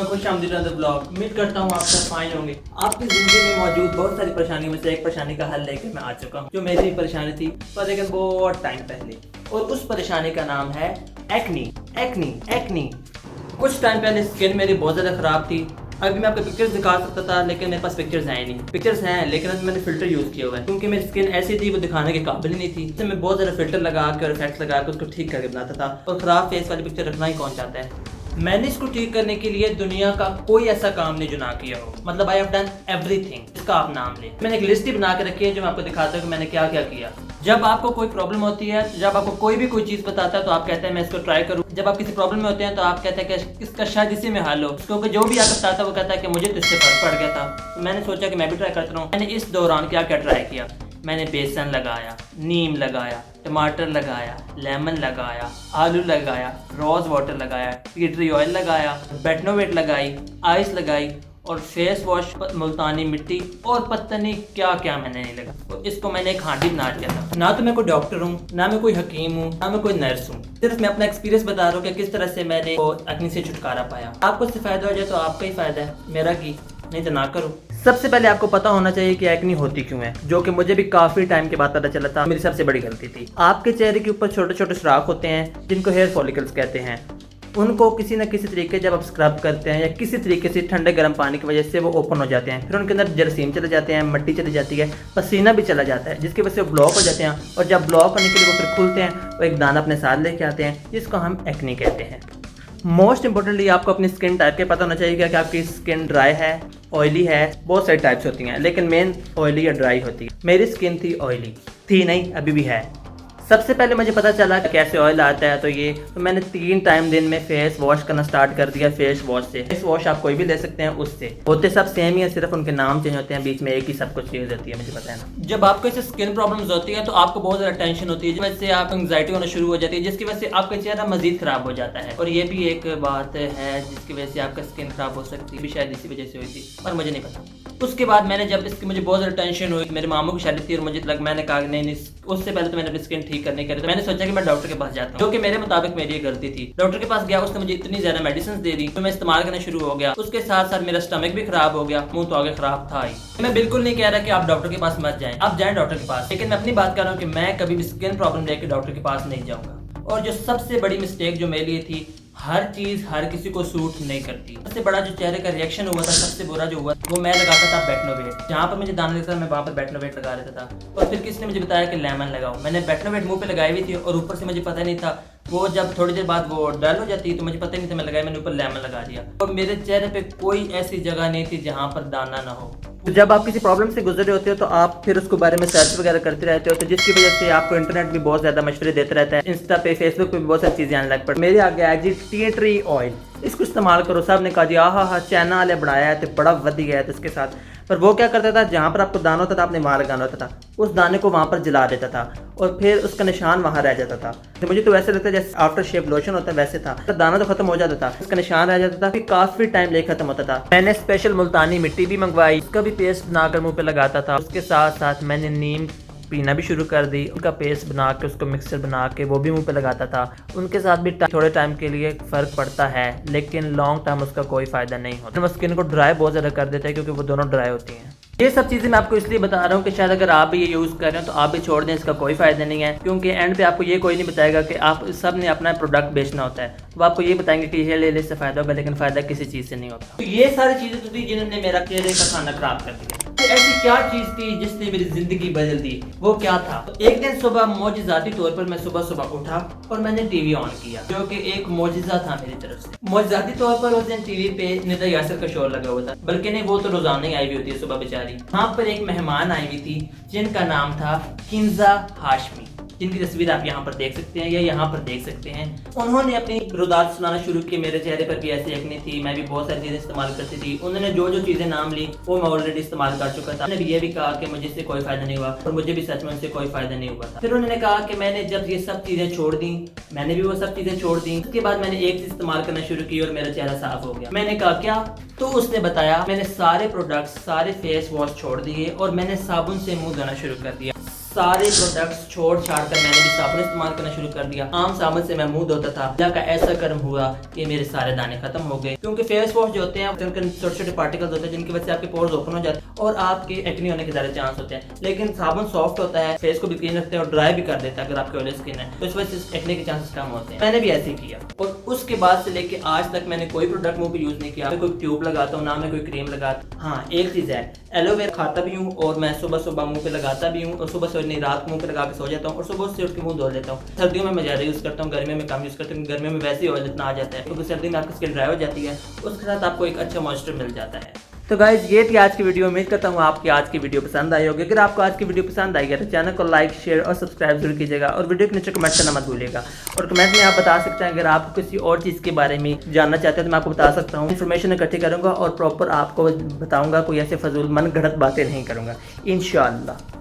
खुशामदीद blog. उम्मीद करता हूँ आप सब फाइन होंगे। आपकी जिंदगी में मौजूद बहुत सारी परेशानियों में से एक परेशानी का हल लेकर मैं आ चुका हूँ, जो मेरी परेशानी थी पर लेकिन बहुत टाइम पहले। और उस परेशानी का नाम है एक्नी। एक्नी एक्नी कुछ टाइम पहले स्किन मेरी बहुत ज़्यादा ख़राब थी। अभी मैं आपको पिक्चर्स दिखा सकता था, लेकिन मेरे पास पिक्चर्स हैं नहीं। पिक्चर्स हैं लेकिन अभी मैंने फिल्टर यूज़ किया हुआ है, क्योंकि मेरी स्किन ऐसी थी वो दिखाने के काबिल नहीं थी। तो मैं बहुत ज़्यादा फिल्टर लगा के और इफेक्ट्स लगा के उसको ठीक करके बनाता था, और ख़राब फेस वाली पिक्चर रखना ही कौन चाहता है। मैंने इसको ठीक करने के लिए दुनिया का कोई ऐसा काम नहीं जो ना किया हो। मतलब आई हैव डन एवरीथिंग। इसका आप नाम लें। मैंने एक लिस्ट ही बना के रखी है जो मैं आपको दिखाता हूँ कि मैंने क्या क्या किया। जब आपको कोई प्रॉब्लम होती है, जब आपको कोई भी कोई चीज़ बताता है तो आप कहते हैं मैं इसको ट्राई करूँ। जब आप किसी प्रॉब्लम में होते हैं तो आप कहते हैं कि इसका शायद इसी में हल हो, क्योंकि जो भी आपको बताता है वो कहता है कि मुझे तो इससे फर्क पड़ गया था। तो मैंने सोचा कि मैं भी ट्राई करता हूँ। मैंने इस दौरान क्या क्या ट्राई किया। मैंने बेसन लगाया, नीम लगाया, टमाटर लगाया, लेमन लगाया, आलू लगाया, रोज़ वाटर लगाया, टी ट्री ऑयल लगाया, बेटनोवेट लगाई, आइस लगाई, और फेस वॉश, मुल्तानी मिट्टी, और पता नहीं क्या क्या मैंने नहीं लगा। तो इसको मैंने एक हांडी बना दिया था। ना तो मैं कोई डॉक्टर हूँ, ना मैं कोई हकीम हूँ, ना मैं कोई नर्स हूँ। सिर्फ मैं अपना एक्सपीरियंस बता रहा हूँ कि किस तरह से मैंने एक्नी से छुटकारा पाया। आपको इससे फायदा हो जाए तो आपका ही फायदा है, मेरा की नहीं तो ना करो। सबसे पहले आपको पता होना चाहिए कि एक्नी होती क्यों है, जो कि मुझे भी काफी टाइम के बाद पता चला था। मेरी सबसे बड़ी गलती थी। आपके चेहरे के ऊपर छोटे छोटे सुराख होते हैं जिनको हेयर फॉलिकल्स कहते हैं। उनको किसी न किसी तरीके जब आप स्क्रब करते हैं या किसी तरीके से ठंडे गर्म पानी की वजह से वो ओपन हो जाते हैं। फिर उनके अंदर जरासीम चले जाते हैं, मिट्टी चली जाती है, पसीना भी चला जाता है, जिसकी वजह से वो ब्लॉक हो जाते हैं। और जब ब्लॉक होने के लिए वो फिर खुलते हैं, वो एक दाना अपने साथ लेके आते हैं, जिसको हम एक्नी कहते हैं। मोस्ट इंपॉर्टेंटली आपको अपनी स्किन टाइप के पता होना चाहिए कि आपकी स्किन ड्राई है, ऑयली है। बहुत सारी टाइप्स होती हैं, लेकिन मेन ऑयली या ड्राई होती है। मेरी स्किन थी ऑयली, थी नहीं, अभी भी है। सबसे पहले मुझे पता चला कि कैसे ऑयल आता है, तो मैंने 3 टाइम दिन में फेस वॉश करना स्टार्ट कर दिया। फेस वॉश से, फेस वॉश आप कोई भी ले सकते हैं, उससे होते सब सेम ही है, सिर्फ उनके नाम चेंज होते हैं, बीच में एक ही सब कुछ चीज़ होती है, मुझे पता है ना। जब आपको ऐसे स्किन प्रॉब्लम्स होती है तो आपको बहुत ज़्यादा टेंशन होती है, जिस वजह से आप एंग्जाइटी होना शुरू हो जाती है, जिसकी वजह से आपका चेहरा मजीद खराब हो जाता है। और ये भी एक बात है जिसकी वजह से आपका स्किन खराब हो सकती है, भी शायद इसी वजह से हुई थी, पर मुझे नहीं पता। उसके बाद मैंने जब इसकी मुझे बहुत ज़्यादा टेंशन हुई, मेरे मामू की शादी थी और मुझे लगा, मैंने कहा नहीं, उससे पहले तो मैंने अपनी स्किन ठीक करने के लिए, तो मैंने सोचा कि मैं डॉक्टर के पास जाता हूँ, जो कि मेरे मुताबिक मेरी ये गलती थी। डॉक्टर के पास गया, उसने मुझे इतनी ज्यादा मेडिसिन दे दी तो मैं इस्तेमाल करना शुरू हो गया। उसके साथ साथ मेरा स्टमक भी खराब हो गया, मुंह तो आगे खराब था ही। मैं बिल्कुल नहीं कह रहा कि आप डॉक्टर के पास मत जाएं, आप जाएं डॉक्टर के पास, लेकिन मैं अपनी बात कर रहा हूँ कि मैं कभी भी स्किन प्रॉब्लम लेकर डॉक्टर के पास नहीं जाऊंगा। और जो सबसे बड़ी मिस्टेक जो मेरे लिए थी, हर चीज़ हर किसी को सूट नहीं करती। सबसे बड़ा जो चेहरे का रिएक्शन हुआ था, सबसे बुरा जो हुआ वो मैं लगाता था बेटनोवेट। जहाँ पर मुझे दाना लगता था मैं वहाँ पर बेटनोवेट लगा लेता था। और फिर किसने मुझे बताया कि लेमन लगाओ। मैंने बेटनोवेट मुंह पे लगाई हुई थी और ऊपर से मुझे पता नहीं था, वो जब थोड़ी देर बाद वो डल हो जाती तो मुझे पता नहीं था मैं लगाया, मैंने ऊपर लेमन लगा दिया। और मेरे चेहरे पे कोई ऐसी जगह नहीं थी जहाँ पर दाना ना हो। तो जब आप किसी प्रॉब्लम से गुजरे होते हो तो आप फिर उसके बारे में सर्च वगैरह करते रहते हो, तो जिसकी वजह से आपको इंटरनेट भी बहुत ज़्यादा मशवरे देता रहता है। इंस्टा पे, फेसबुक पे भी बहुत सारी चीज़ें आने लग पड़ी। मेरे आगे आया जी टी ट्री ऑयल, इसको इस्तेमाल करो। सब ने कहा जी हाँ चाइना वाले बनाया है तो बड़ा वधिया है। तो इसके साथ पर वो क्या करता था, जहाँ पर आपको दाना होता था आपने वहाँ लगाना होता था, उस दाने को वहाँ पर जला देता था और फिर उसका निशान वहाँ रह जाता था। तो मुझे तो वैसे लगता है जैसे आफ्टर शेव लोशन होता है वैसे था। तो दाना तो खत्म हो जाता था, उसका निशान रह जाता था, फिर काफ़ी टाइम ले खत्म होता था। मैंने स्पेशल मुल्तानी मिट्टी भी मंगवाई, उसका भी पेस्ट बनाकर मुँह पे लगाता था। उसके साथ साथ मैंने नीम पीना भी शुरू कर दी, उनका पेस्ट बना के उसको मिक्सर बना के वो भी मुंह पे लगाता था। उनके साथ भी थोड़े टाइम के लिए फ़र्क पड़ता है, लेकिन लॉन्ग टर्म उसका कोई फ़ायदा नहीं होता। वो स्किन को ड्राई बहुत ज़्यादा कर देता है, क्योंकि वो दोनों ड्राई होती हैं। ये सब चीज़ें मैं आपको इसलिए बता रहा हूँ कि शायद अगर आप भी ये यूज़ कर रहे हैं तो आप भी छोड़ दें, इसका कोई फ़ायदा नहीं है। क्योंकि एंड पे आपको ये कोई नहीं बताएगा कि आप सब ने अपना प्रोडक्ट बेचना होता है, तो आपको ये बताएंगे कि ये ले से फ़ायदा होगा, लेकिन फ़ायदा किसी चीज़ से नहीं होता। तो ये सारी चीज़ें तो थी जिन्होंने मेरा चेहरे का खाना खराब कर दिया। ऐसी क्या चीज थी जिसने मेरी जिंदगी बदल दी, वो क्या था? तो एक दिन सुबह मौजिज़ाती तौर पर मैं सुबह उठा और मैंने टीवी ऑन किया, जो कि एक मौजिज़ा था मेरी तरफ से। मौजिज़ाती तौर पर उस दिन टीवी पे निदा यासर का शो लगा हुआ था, बल्कि नहीं वो तो रोजाना ही आई हुई होती है सुबह बेचारी। वहाँ पर एक मेहमान आई हुई थी जिनका नाम था किंजा हाशमी, जिनकी तस्वीर आप यहाँ पर देख सकते हैं या यहाँ पर देख सकते हैं। उन्होंने अपनी रुदात सुनाना शुरू की। मेरे चेहरे पर भी ऐसी एक्ने थी, मैं भी बहुत सारी चीज़ें इस्तेमाल करती थी। उन्होंने जो जो चीज़ें नाम ली वो मैं ऑलरेडी इस्तेमाल कर चुका था। उन्होंने भी ये भी कहा कि मुझे इससे कोई फ़ायदा नहीं हुआ, और मुझे भी सच में उससे कोई फ़ायदा नहीं हुआ था। फिर उन्होंने कहा कि मैंने जब ये सब चीज़ें छोड़ दी, मैंने भी वो सब चीज़ें छोड़ दी। उसके बाद मैंने एक चीज़ इस्तेमाल करना शुरू की और मेरा चेहरा साफ हो गया। मैंने कहा क्या? तो उसने बताया मैंने सारे प्रोडक्ट्स, सारे फेस वॉश छोड़ दिए और मैंने साबुन से मुँह धोना शुरू कर दिया। सारे प्रोडक्ट्स छोड़ छाड़ कर मैंने भी साबुन इस्तेमाल करना शुरू कर दिया। आम साबुन से मैं मुंह धोता था, का ऐसा कर्म हुआ कि मेरे सारे दाने खत्म हो गए। क्योंकि फेस वॉश जो होते हैं उनके छोटे छोटे पार्टिकल्स होते हैं जिनकी वजह से आपके पोर्स ओपन हो जाते हैं और आपके एक्ने होने के ज्यादा चांस होते हैं। लेकिन साबुन सॉफ्ट होता है, फेस को भी क्लीन रखते हैं और ड्राई भी कर देता है अगर आपके ऑयली स्किन है, तो इस वजह से एक्ने के चांसेस कम होते हैं। मैंने भी ऐसे ही किया और उसके बाद से लेके आज तक मैंने कोई प्रोडक्ट मुंह पे यूज नहीं किया। मैं कोई ट्यूब लगाता हूँ ना मैं कोई क्रीम लगाता। हाँ, एक चीज है, एलोवेरा खाता भी हूँ और मैं सुबह सुबह मुंह पे लगाता भी हूँ और सुबह से नहीं रात मुंह पे लगा के सो जाता हूँ और सुबह से उठ के मुंह धो लेता हूँ। सर्दियों में मैं ज्यादा यूज करता हूँ, गर्मियों में कम यूज करता हूँ। गर्मियों में वैसे ही ऑयल इतना आ जाता है क्योंकि सर्दी में आपकी स्किन ड्राई हो जाती है, उसके साथ आपको एक अच्छा मॉइस्चर मिल जाता है। तो गाइज ये थी आज की वीडियो। उम्मीद करता हूँ आपकी आज की वीडियो पसंद आई होगी। अगर आपको आज की वीडियो पसंद आई है तो चैनल को लाइक शेयर और सब्सक्राइब जरूर कीजिएगा और वीडियो के नीचे कमेंट करना मत भूलिएगा। और कमेंट में आप बता सकते हैं अगर आप किसी और चीज़ के बारे में जानना चाहते हैं तो मैं आपको बता सकता हूँ। इन्फॉर्मेशन इकट्ठी करूँगा और प्रॉपर आपको बताऊँगा, कोई ऐसे फजूल मन गढ़ंत बातें नहीं करूँगा इंशाअल्लाह।